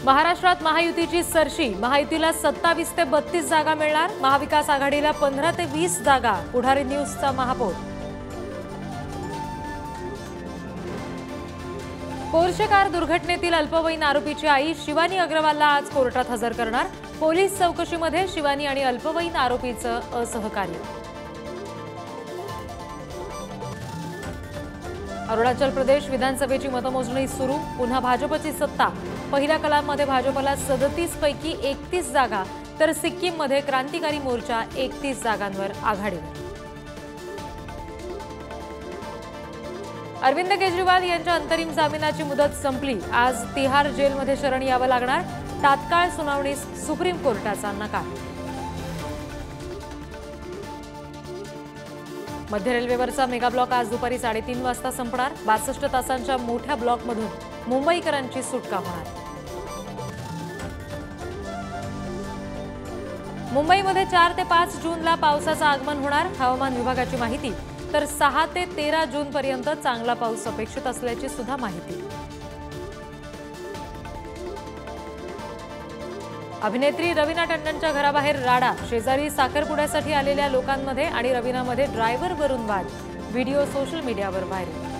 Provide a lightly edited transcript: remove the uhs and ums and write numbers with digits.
महाराष्ट्रात महायुतीची सरशी, महायुतीला 27 ते 32 जागा मिळणार, महाविकास आघाडीला 15 ते 20 जागा, पुढारी न्यूजचा महापौर। पोर्शे कार दुर्घटनेतील अल्पवयीन आरोपीची आई शिवानी अग्रवालला आज कोर्टात हजर करणार, पोलीस चौकशीमध्ये शिवानी आणि अल्पवयीन आरोपीचं असहकार्य। अरुणाचल प्रदेश विधानसभेची मतमोजणी सुरू, पुन्हा भाजपची सत्ता। पहिल्या कलामध्ये भाजपला 37 पैकी 31 जागा, तर सिक्कीममध्ये क्रांतिकारी मोर्चा 31 जागांवर आघाडीवर। अरविंद केजरीवाल यांच्या अंतरिम जामिनाची मुदत संपली, आज तिहार जेलमध्ये शरण यावं लागणार, तात्काळ सुनावणीस सुप्रीम कोर्टाचा नकार। मध्य रेल्वेवरचा मेगा ब्लॉक आज दुपारी 3:30 वाजता संपणार, 62 तासांच्या मोठ्या ब्लॉकमधून मुंबईकरांची सुटका होणार। मुंबईमध्ये 4 ते 5 जूनला पावसाचं आगमन होणार, हवामान विभागाची माहिती, तर 6 ते 13 जून पर्यंत चांगला पाऊस अपेक्षित असल्याची सुद्धा माहिती। अभिनेत्री रवीना टंडनच्या घराबाहेर राडा, शेजारी साखरपुड्यासाठी आलेल्या लोकांमध्ये आणि रवीनामध्ये ड्रायव्हरवरून वाद, व्हिडिओ सोशल मीडियावर व्हायरल।